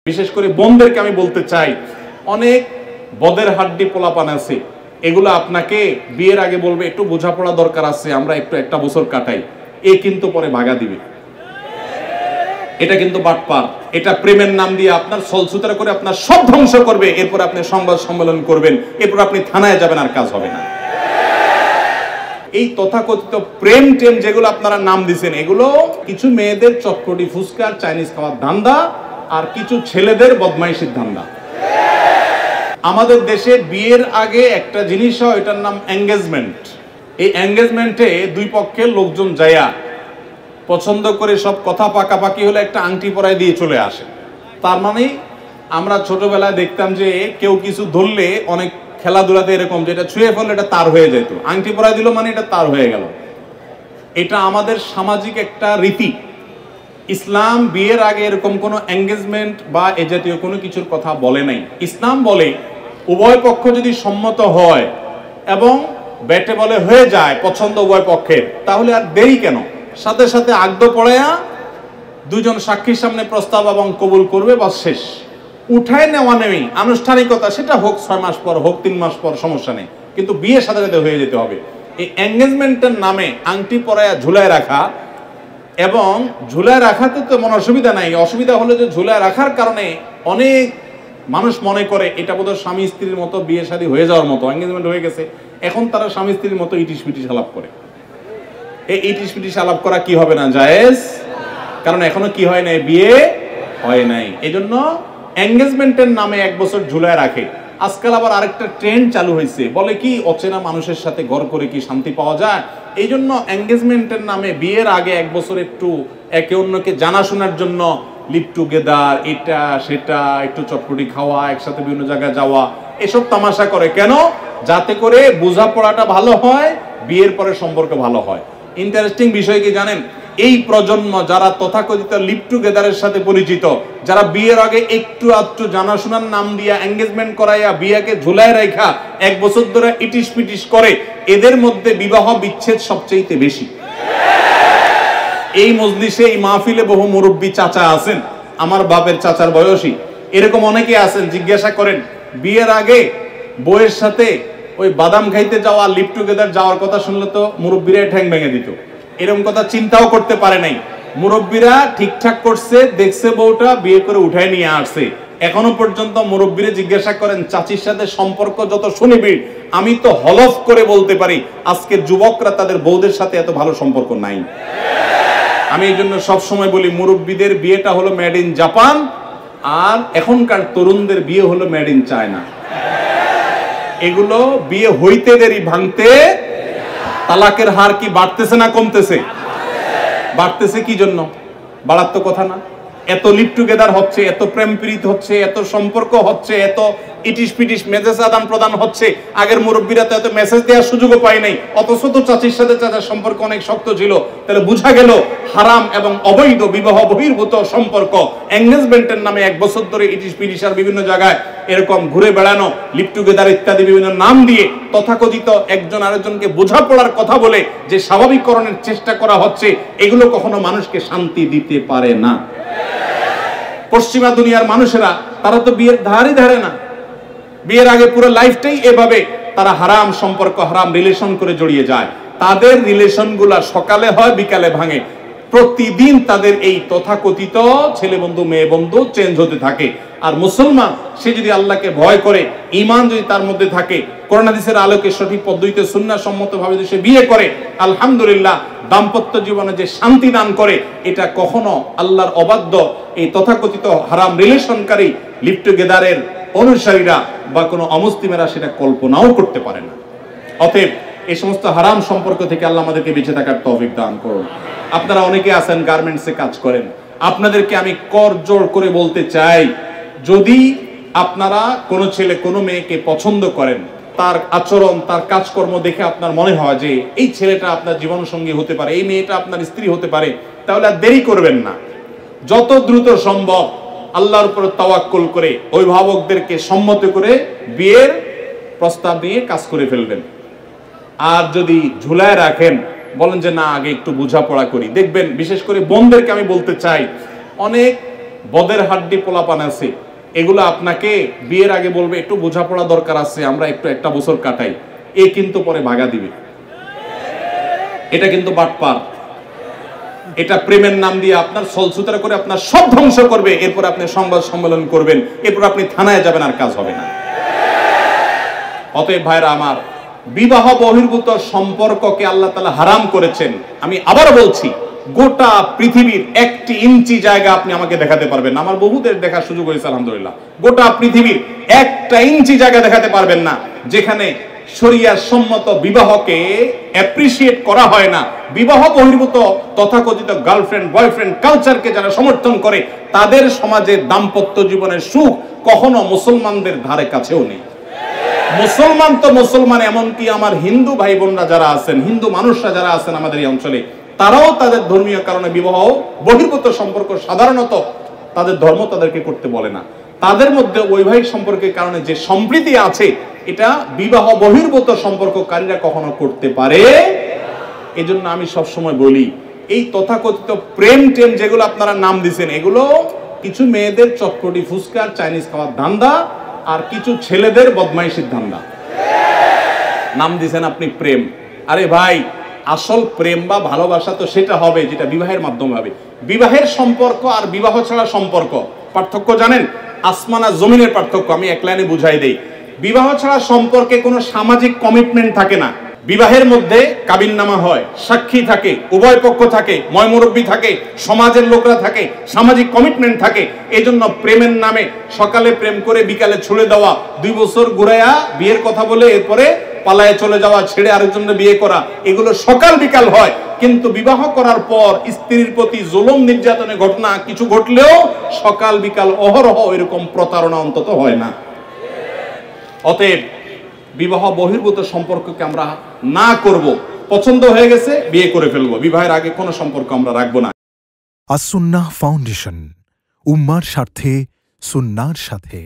বিশেষ করে বোনদেরকে আমি বলতে চাই, অনেক বদের হাড্ডি পোলাপান আছে, এগুলো আপনাকে বিয়ের আগে বলবে একটু বোঝাপড়া দরকার আছে, আমরা একটু একটা বছর কাটাই, এ কিন্তু পরে ভাগা দিবে। এটা কিন্তু বাটপার, এটা প্রেমের নাম দিয়ে আপনার ছলছুতরা করে আপনার সব ধ্বংস করবে। এরপর আপনি সংবাদ সম্মেলন করবেন, এরপর আপনি থানায় যাবেন, আর কাজ হবে না। এই তথাকথিত প্রেম টেম যেগুলো আপনারা নাম দিচ্ছেন, এগুলো কিছু মেয়েদের চটপটি ফুচকা চাইনিজ খাওয়ার ধান্দা, আর কিছু ছেলেদের বদমাইশির ধান্দা। আমাদের দেশে বিয়ের আগে একটা জিনিস হয়, এটার নাম এঙ্গেজমেন্ট। এই এঙ্গেজমেন্টে দুই পক্ষের লোকজন যায়া পছন্দ করে সব কথা পাকাপাকি হলে একটা আংটি পরায় দিয়ে চলে আসে। তার মানে আমরা ছোটবেলায় দেখতাম যে কেউ কিছু ধরলে, অনেক খেলাধুলাতে এরকম, যেটা ছুঁয়ে ফেললে এটা তার হয়ে যেত, আংটি পরায় দিল মানে এটা তার হয়ে গেল। এটা আমাদের সামাজিক একটা রীতি। ইসলাম বিয়ের আগে এরকম কোনো এঙ্গেজমেন্ট বা এ জাতীয় কোনো কিছুর কথা বলে নাই। ইসলাম বলে উভয় পক্ষ যদি সম্মত হয় এবং ব্যাটে বলে হয়ে যায় পছন্দ উভয় পক্ষের, তাহলে আর দেরি কেন, সাথে সাথে আগদ পড়ায়া দুজন সাক্ষীর সামনে প্রস্তাব এবং কবুল করবে, বা শেষ। উঠায় নেওয়া নেই আনুষ্ঠানিকতা, সেটা হোক 6 মাস পর, হোক 3 মাস পর, সমস্যা নেই, কিন্তু বিয়ে সাথে সাথে হয়ে যেতে হবে। এই এঙ্গেজমেন্টের নামে আংটি পরায়া ঝুলায় রাখা, এবং ঝুলায় রাখাতে তো মনে অসুবিধা নাই, অসুবিধা হলো যে ঝুলায় রাখার কারণে অনেক মানুষ মনে করে এটা বোধহয় স্বামী স্ত্রীর মতো, বিয়ে শাদী হয়ে যাওয়ার মতো, এঙ্গেজমেন্ট হয়ে গেছে, এখন তারা স্বামী স্ত্রীর মতো ইটিস পিটিস আলাপ করে। এই ইটিস পিটিস আলাপ করা কি হবে না, জায়েজ, কারণ এখনো কি হয় নাই, বিয়ে হয় নাই। এই জন্য এঙ্গেজমেন্টের নামে 1 বছর ঝুলায় রাখে। আজকাল আবার আরেকটা ট্রেন্ড চালু হয়েছে, বলে কি অচেনা মানুষের সাথে ঘর করে কি শান্তি পাওয়া যায়। এই জন্য এঙ্গেজমেন্টের নামে বিয়ের আগে 1 বছর একটু একে অন্যকে জানাশোনার জন্য লিভ টুগেদার, এটা সেটা, একটু চটপটি খাওয়া, একসাথে বিভিন্ন জায়গায় যাওয়া, এসব তামাশা করে। কেন? যাতে করে বোঝাপড়াটা ভালো হয়, বিয়ের পরে সম্পর্ক ভালো হয়। ইন্টারেস্টিং বিষয় কি জানেন, এই প্রজন্ম যারা তথাকথিত লিভ টুগেদারের সাথে পরিচিত, যারা বিয়ের আগে একটু আধটু জানাশোনার নাম দিয়া এঙ্গেজমেন্ট করাইয়া বিয়াকে ঝুলায় রাখা 1 বছর ধরে ইটিস পিটিস করে, এদের মধ্যে বিবাহ বিচ্ছেদ সবচেয়ে বেশি। এই মজলিসে, এই মাহফিলে বহু মুরব্বী চাচা আছেন, আমার বাপের চাচার বয়সী, এরকম অনেকে আছেন। জিজ্ঞাসা করেন, বিয়ের আগে বউয়ের সাথে ওই বাদাম খাইতে যাওয়া, লিভ টুগেদার যাওয়ার কথা শুনলে তো মুরব্বীরাই ঠ্যাং ভেঙে দিত। এরকম কথা চিন্তাও করতে পারে নাই। মুরব্বীরা ঠিকঠাক করছে, দেখছে বউটা, বিয়ে করে উঠায় নিয়ে আসছে। এখনো পর্যন্ত মুরব্বীরা জিজ্ঞাসা করেন, চাচির সাথে সম্পর্ক যত সুনিবিড়, আমি তো হলফ করে বলতে পারি আজকের যুবকরা তাদের বউদের সাথে এত ভালো সম্পর্ক নাই। আমি এই জন্য সবসময় বলি, মুরব্বীদের বিয়েটা হলো মেড ইন জাপান, আর এখনকার তরুণদের বিয়ে হলো মেড ইন চায়না। এগুলো বিয়ে হইতে দেরি, ভাঙতে। তালাকের হার কি বাড়তেছে না কমতেছে? বাড়তেছে। কি জন্য? বাড়ার তো কথা না। এত লিভ টুগেদার হচ্ছে, এত প্রেম প্রীত হচ্ছে, এত সম্পর্ক হচ্ছে, এত ইটিস পিটিস মেসেজ আদান প্রদান হচ্ছে। আগের মুরব্বীরা তো এত মেসেজ দেওয়ার সুযোগও পায় নাই, অথচ তো চাচির সাথে চাচার সম্পর্ক অনেক শক্ত ছিল। তাহলে বোঝা গেল হারাম এবং অবৈধ বিবাহ বহির্ভূত সম্পর্ক, এঙ্গেজমেন্টের নামে 1 বছর ধরে ইটিস পিটিস আর বিভিন্ন জায়গায় এরকম ঘুরে বেড়ানো, লিভ টুগেদার ইত্যাদি বিভিন্ন নাম দিয়ে তথাকথিত একজন আরেকজনকে বোঝাপড়ার কথা বলে যে স্বাভাবিককরণের চেষ্টা করা হচ্ছে, এগুলো কখনো মানুষকে শান্তি দিতে পারে না। পশ্চিমা দুনিয়ার মানুষেরা, তারা তো বিয়ের ধারই ধারে না। বিয়ের আগে পুরো লাইফটাই এভাবে তারা হারাম সম্পর্ক, হারাম রিলেশন করে জড়িয়ে যায়। তাদের রিলেশনগুলা সকালে হয়, বিকালে ভাঙে। প্রতিদিন তাদের এই তথাকথিত ছেলে বন্ধু মেয়ে বন্ধু চেঞ্জ হতে থাকে। আর মুসলমান, সে যদি আল্লাহকে ভয় করে, ঈমান যদি তার মধ্যে থাকে, কোরআন হাদিসের আলোকে সঠিক পদ্ধতিতে সুন্নাহ সম্মতভাবে যদি সে বিয়ে করে, আলহামদুলিল্লাহ, দাম্পত্য জীবনে যে শান্তি দান করে, এটা কখনো আল্লাহর অবাধ্য এই তথাকথিত হারাম রিলেশনকারী লিভ টুগেদারের অনুসারীরা বা কোনো অমুসলিমেরা সেটা কল্পনাও করতে পারে না। অতএব এই সমস্ত হারাম সম্পর্ক থেকে আল্লাহ আমাদেরকে বেঁচে থাকার তৌফিক দান করুন। আপনারা অনেকে আছেন গার্মেন্টসে কাজ করেন, আপনাদেরকে আমি করজোড় করে বলতে চাই, যদি আপনারা কোনো ছেলে কোনো মেয়েকে পছন্দ করেন, তার আচরণ, তার কাজকর্ম দেখে আপনার মনে হয় যে এই ছেলেটা আপনার জীবনসঙ্গী হতে পারে, এই মেয়েটা আপনার স্ত্রী হতে পারে, তাহলে আর দেরি করবেন না। যত দ্রুত সম্ভব আল্লাহর উপর তাওয়াক্কুল করে অভিভাবকদেরকে সম্মত করে বিয়ের প্রস্তাব নিয়ে কাজ করে ফেলবেন। আর যদি ঝুলায় রাখেন, বলেন যে না আগে একটু বোঝাপড়া করি, দেখবেন বিশেষ করে বোনদেরকে আমি বলতে চাই, অনেক বদের হাড্ডি পোলাপান আছে, এগুলো আপনাকে বিয়ের আগে বলবে একটু বোঝাপড়া দরকার আছে, আমরা একটু একটা বছর কাটাই, এ কিন্তু পরে ভাগা দিবে। এটা কিন্তু বাটপার, এটা প্রেমের নাম দিয়ে আপনার ছলছুতরা করে আপনার সব ধ্বংস করবে। এরপর আপনি সংবাদ সম্মেলন করবেন, এরপর আপনি থানায় যাবেন, আর কাজ হবে না। অতএব ভাইরা আমার, বিবাহ বহির্ভূত সম্পর্ককে আল্লাহ তাআলা হারাম করেছেন। আমি আবার বলছি, গোটা পৃথিবীর 1 ইঞ্চি জায়গা আপনি আমাকে দেখাতে পারবেন না। আমার বহুদের দেখার সুযোগ হয়েছে আলহামদুলিল্লাহ। গোটা পৃথিবীর 1 ইঞ্চি জায়গা দেখাতে পারবেন না যেখানে শরিয়ার সম্মত বিবাহকে অ্যাপ্রিশিয়েট করা হয় না। বিবাহ বহির্ভূত তথাকথিত গার্লফ্রেন্ড বয়ফ্রেন্ড কালচারকে যারা সমর্থন করে, তাদের সমাজে দাম্পত্য জীবনের সুখ কখনো মুসলমানদের ধারে কাছেও নেই। মুসলমান তো মুসলমান, এমনকি আমার হিন্দু ভাই বোনরা যারা আছেন, হিন্দু মানুষরা যারা আছেন আমাদের এই অঞ্চলে, তারাও তাদের ধর্মীয় কারণে বিবাহ বহির্ভূত সম্পর্ক সাধারণত তাদের ধর্ম তাদেরকে করতে বলে না। তাদের মধ্যে বৈবাহিক সম্পর্কের কারণে যে সম্প্রীতি আছে, এটা বিবাহ বহির্ভূত সম্পর্ককারীরা কখনো করতে পারে। এজন্য আমি সবসময় বলি, এই তথাকথিত প্রেম টেম যেগুলো আপনারা নাম দিচ্ছেন, এগুলো কিছু মেয়েদের চটপটি ফুচকার চাইনিজ খাওয়ার ধান্দা, আর কিছু ছেলেদের বদমাইশির ধান্দা। নাম দিছেন আপনি প্রেম। আরে ভাই, আসল প্রেম বা ভালোবাসা তো সেটা হবে যেটা বিবাহের মাধ্যমে হবে। বিবাহের সম্পর্ক আর বিবাহ ছাড়া সম্পর্ক পার্থক্য জানেন? আসমান আর জমিনের পার্থক্য। আমি এক লাইনে বুঝাই দেই। বিবাহ ছাড়া সম্পর্কে কোনো সামাজিক কমিটমেন্ট থাকে না। বিবাহের মধ্যে কাবিননামা হয়, সাক্ষী থাকে, উভয় পক্ষ থাকে, ময়মুরব্বী থাকে, সমাজের লোকরা থাকে, সামাজিক কমিটমেন্ট থাকে। এজন্য প্রেমের নামে সকালে প্রেম করে বিকালে ছুড়ে দেওয়া, 2 বছর ঘুরাইয়া বিয়ের কথা বলে এরপরে পালায়ে চলে যাওয়া, ছেড়ে আরেকজনকে বিয়ে করা, এগুলো সকাল বিকাল হয়। কিন্তু বিবাহ করার পর স্ত্রীর প্রতি জুলুম নির্যাতনের ঘটনা কিছু ঘটলেও সকাল বিকাল অহরহ এরকম প্রতারণা অন্তত হয় না। অতএব বিবাহ বহির্ভূত সম্পর্ককে আমরা না করব। পছন্দ হয়ে গেছে, বিয়ে করে ফেলবো, বিবাহের আগে কোনো সম্পর্ক আমরা রাখবো না। আস-সুন্নাহ ফাউন্ডেশন, উম্মার স্বার্থে সুন্নাহর সাথে।